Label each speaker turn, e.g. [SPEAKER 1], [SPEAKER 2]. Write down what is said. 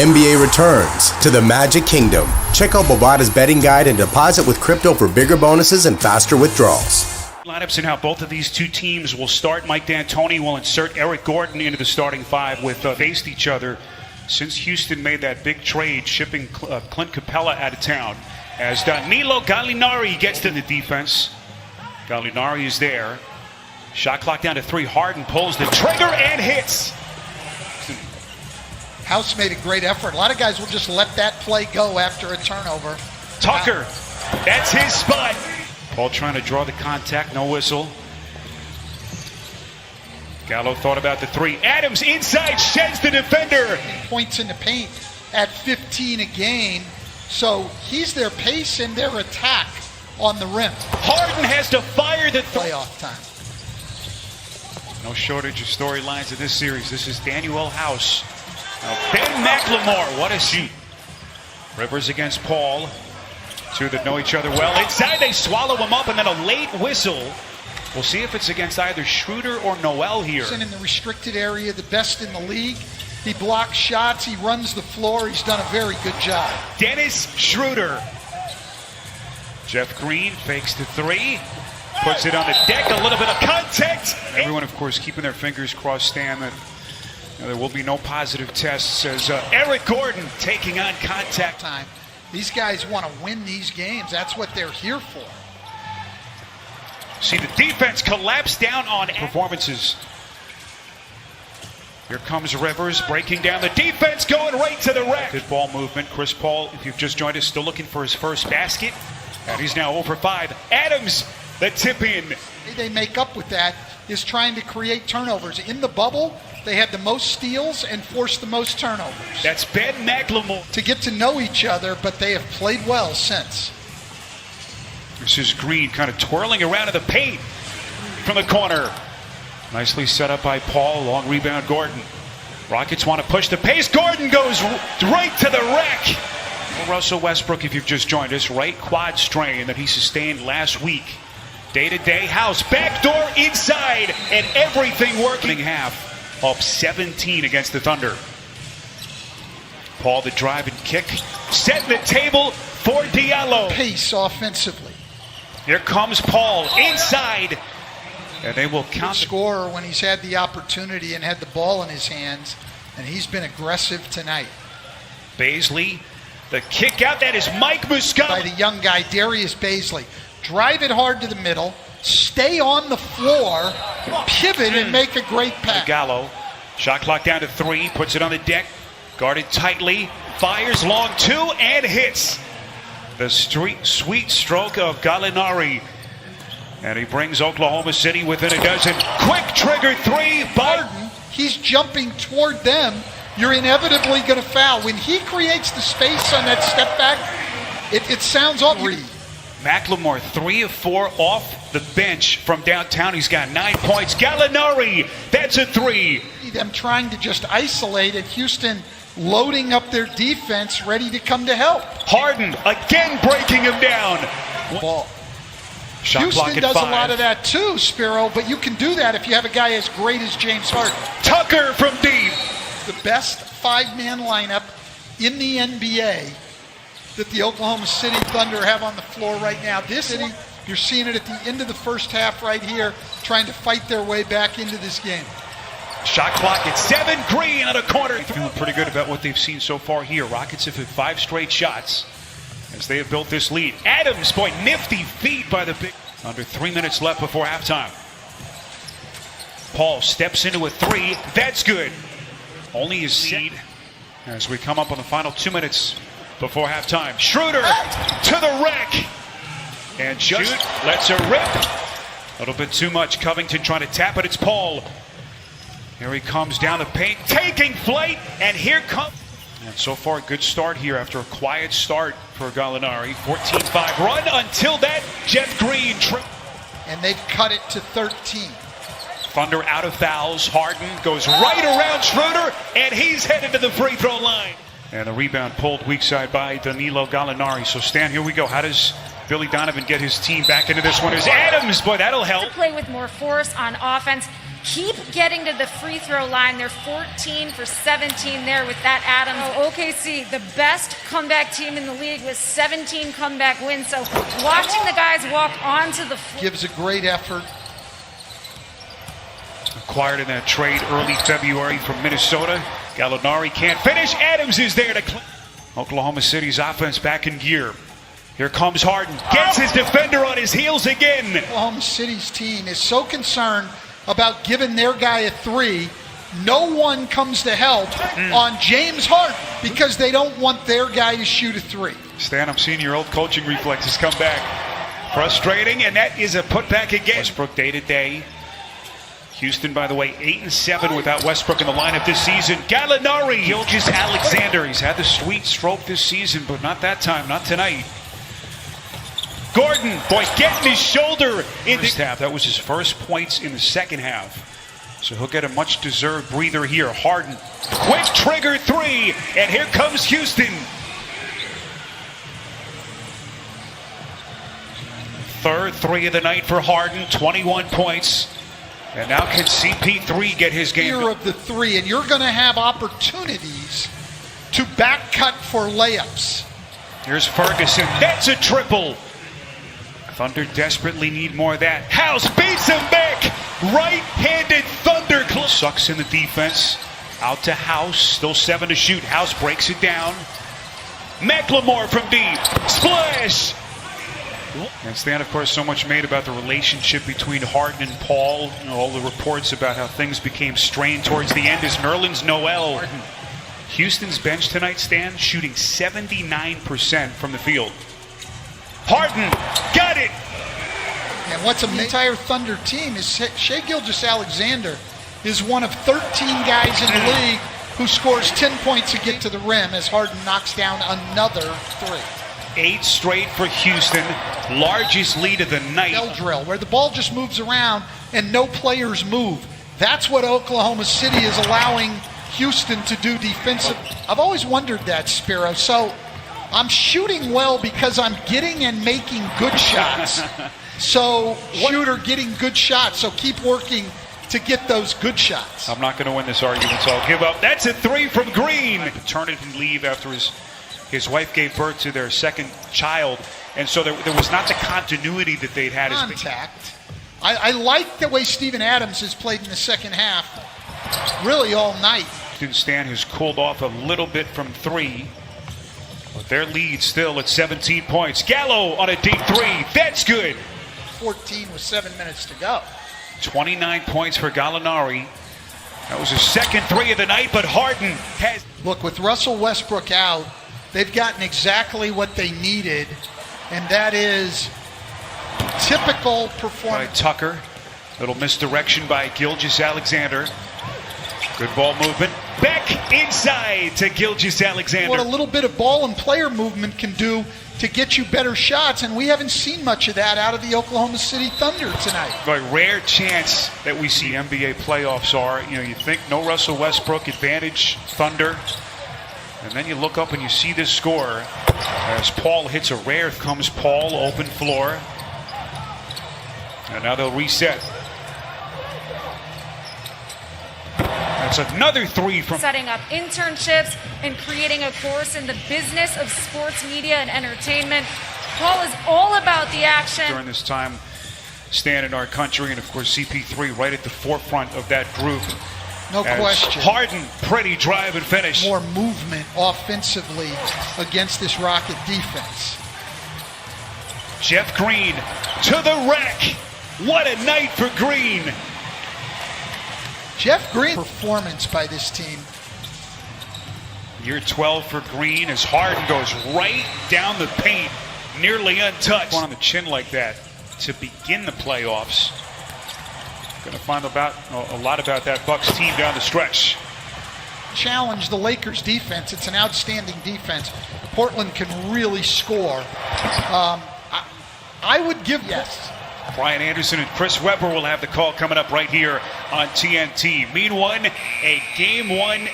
[SPEAKER 1] NBA returns to the Magic Kingdom. Check out Bovada's betting guide and deposit with crypto for bigger bonuses and faster withdrawals.
[SPEAKER 2] Lineups and how both of these two teams will start. Mike D'Antoni will insert Eric Gordon into the starting five with faced each other since Houston made that big trade shipping Clint Capella out of town. As Danilo Gallinari gets to the defense. Gallinari is there. Shot clock down to 3. Harden pulls the trigger and hits.
[SPEAKER 3] House made a great effort. A lot of guys will just let that play go after a turnover.
[SPEAKER 2] Tucker, that's his spot. Paul trying to draw the contact, no whistle. Gallo thought about the 3. Adams inside, sheds the defender.
[SPEAKER 3] Points in the paint at 15 a game. So he's their pace and their attack on the rim.
[SPEAKER 2] Harden has to fire the
[SPEAKER 3] playoff time.
[SPEAKER 2] No shortage of storylines in this series. This is Daniel House. Now Ben McLemore, what a shoot. Rivers against Paul. Two that know each other well. Inside, they swallow him up, and then a late whistle. We'll see if it's against either Schroeder or Noel here.
[SPEAKER 3] In the restricted area, the best in the league. He blocks shots. He runs the floor. He's done a very good job.
[SPEAKER 2] Dennis Schroeder. Jeff Green fakes the 3. Puts it on the deck. A little bit of contact. Everyone, of course, keeping their fingers crossed, Stan, that there will be no positive tests as Eric Gordon taking on contact.
[SPEAKER 3] Time. These guys want to win these games. That's what they're here for.
[SPEAKER 2] See the defense collapse down on performances. Here comes Rivers breaking down the defense, going right to the rack. Good ball movement. Chris Paul, if you've just joined us, still looking for his first basket. And he's now over 5. Adams, the tip in.
[SPEAKER 3] They make up with that is trying to create turnovers. In the bubble, they had the most steals and forced the most turnovers.
[SPEAKER 2] That's Ben McLemore.
[SPEAKER 3] To get to know each other, but they have played well since.
[SPEAKER 2] This is Green kind of twirling around in the paint from the corner. Nicely set up by Paul. Long rebound, Gordon. Rockets want to push the pace. Gordon goes right to the rack. Well, Russell Westbrook, if you've just joined us, right quad strain that he sustained last week. Day-to-day House, backdoor inside, and everything working. Half, up 17 against the Thunder. Paul the drive and kick, setting the table for Diallo.
[SPEAKER 3] Pace offensively.
[SPEAKER 2] Here comes Paul inside, and they will count.
[SPEAKER 3] Scorer when he's had the opportunity and had the ball in his hands, and he's been aggressive tonight.
[SPEAKER 2] Baisley, the kick out, that is Mike Muscala.
[SPEAKER 3] By the young guy, Darius Baisley. Drive it hard to the middle, stay on the floor, pivot, and make a great pass.
[SPEAKER 2] Gallo, shot clock down to 3, puts it on the deck, guarded tightly, fires long 2, and hits. The sweet stroke of Gallinari. And he brings Oklahoma City within a dozen. Quick trigger 3,
[SPEAKER 3] Harden. He's jumping toward them. You're inevitably going to foul. When he creates the space on that step back, it sounds awful.
[SPEAKER 2] McLemore 3 of 4 off the bench from downtown. He's got 9 points. Gallinari, that's a 3.
[SPEAKER 3] Them trying to just isolate it. Houston loading up their defense, ready to come to help.
[SPEAKER 2] Harden again breaking him down.
[SPEAKER 3] Ball.
[SPEAKER 2] Shot
[SPEAKER 3] Houston does
[SPEAKER 2] 5.
[SPEAKER 3] a lot of that too, Spiro, but you can do that if you have a guy as great as James Harden.
[SPEAKER 2] Tucker from deep.
[SPEAKER 3] The best 5-man lineup in the NBA that the Oklahoma City Thunder have on the floor right now. This city, you're seeing it at the end of the first half right here, trying to fight their way back into this game.
[SPEAKER 2] Shot clock at 7. Green on a corner. Feeling pretty good about what they've seen so far here. Rockets have hit 5 straight shots as they have built this lead. Adams, boy, nifty feed by the big. Under 3 minutes left before halftime. Paul steps into a 3. That's good. Only his seed as we come up on the final 2 minutes before halftime. Schroeder to the rack. And just lets her rip. A little bit too much. Covington trying to tap it. It's Paul. Here he comes down the paint, taking flight, and here comes. And so far, a good start here after a quiet start for Gallinari. 14-5 run until that Jeff Green trip.
[SPEAKER 3] And they've cut it to 13.
[SPEAKER 2] Thunder out of fouls. Harden goes right around Schroeder, and he's headed to the free throw line. And the rebound pulled weak side by Danilo Gallinari. So, Stan, here we go. How does Billy Donovan get his team back into this one? Is Adams, boy, that'll help.
[SPEAKER 4] To play with more force on offense. keep getting to the free throw line. They're 14 for 17 there with that Adams. OKC, the best comeback team in the league with 17 comeback wins. So watching the guys walk onto the floor.
[SPEAKER 3] Gives a great effort.
[SPEAKER 2] Acquired in that trade early February from Minnesota. Gallinari can't finish. Adams is there to clean. Oklahoma City's offense back in gear. Here comes Harden. Gets his defender on his heels again.
[SPEAKER 3] Oklahoma City's team is so concerned about giving their guy a three. No one comes to help on James Harden because they don't want their guy to shoot a three.
[SPEAKER 2] Stan, I'm seeing your old coaching reflexes come back. Frustrating, and that is a putback again. Westbrook day to day. Houston, by the way, 8-7 without Westbrook in the lineup this season. Gallinari, Gilgeous-Alexander. He's had the sweet stroke this season, but not that time, not tonight. Gordon, boy, getting his shoulder in the first half. That was his first points in the second half. So he'll get a much-deserved breather here. Harden, quick trigger three, and here comes Houston. Third three of the night for Harden, 21 points. And now can CP3 get his game?
[SPEAKER 3] Year of the three, and you're going to have opportunities to back cut for layups.
[SPEAKER 2] Here's Ferguson. That's a triple. Thunder desperately need more of that. House beats him back. Right-handed Thunder. Sucks in the defense. Out to House. Still 7 to shoot. House breaks it down. McLemore from deep. Splash. And Stan, of course, so much made about the relationship between Harden and Paul. You know, all the reports about how things became strained towards the end as Nerlens Noel. Houston's bench tonight, Stan, shooting 79% from the field. Harden got it.
[SPEAKER 3] And what's the entire Thunder team is Shai Gilgeous-Alexander is one of 13 guys in the league who scores 10 points to get to the rim as Harden knocks down another three.
[SPEAKER 2] 8 straight for Houston, largest lead of the night.
[SPEAKER 3] Bell drill, where the ball just moves around and no players move. That's what Oklahoma City is allowing Houston to do defensive. I've always wondered that, Spiro. So I'm shooting well because I'm getting and making good shots. So shooter getting good shots. So keep working to get those good shots.
[SPEAKER 2] I'm not going to win this argument, so I'll give up. That's a 3 from Green. Paternity leave after his wife gave birth to their second child, and so there was not the continuity that they'd had.
[SPEAKER 3] Contact. I like the way Steven Adams has played in the second half, really all night.
[SPEAKER 2] Stan has cooled off a little bit from 3, but their lead still at 17 points. Gallo on a deep 3. That's good.
[SPEAKER 3] 14 with 7 minutes to go.
[SPEAKER 2] 29 points for Gallinari. That was his second 3 of the night, but Harden has...
[SPEAKER 3] Look, with Russell Westbrook out, they've gotten exactly what they needed, and that is typical performance.
[SPEAKER 2] By Tucker. Little misdirection by Gilgeous-Alexander. Good ball movement. Back inside to Gilgeous-Alexander.
[SPEAKER 3] What a little bit of ball and player movement can do to get you better shots, and we haven't seen much of that out of the Oklahoma City Thunder tonight.
[SPEAKER 2] A rare chance that we see NBA playoffs are. You know, you think no Russell Westbrook, advantage Thunder. And then you look up and you see this score as Paul hits a rare. Comes Paul, open floor. And now they'll reset. That's another 3 from...
[SPEAKER 4] Setting up internships and creating a course in the business of sports media and entertainment. Paul is all about the action.
[SPEAKER 2] During this time, Stan in our country, and of course CP3 right at the forefront of that group.
[SPEAKER 3] No question.
[SPEAKER 2] Harden, pretty drive and finish.
[SPEAKER 3] More movement offensively against this Rocket defense.
[SPEAKER 2] Jeff Green to the rack. What a night for Green.
[SPEAKER 3] Jeff Green performance by this team.
[SPEAKER 2] Year 12 for Green as Harden goes right down the paint, nearly untouched. One on the chin like that to begin the playoffs. Going to find a lot about that Bucks team down the stretch.
[SPEAKER 3] Challenge the Lakers defense. It's an outstanding defense. Portland can really score. I would give yes.
[SPEAKER 2] Brian Anderson and Chris Webber will have the call coming up right here on TNT. Meanwhile, a Game 1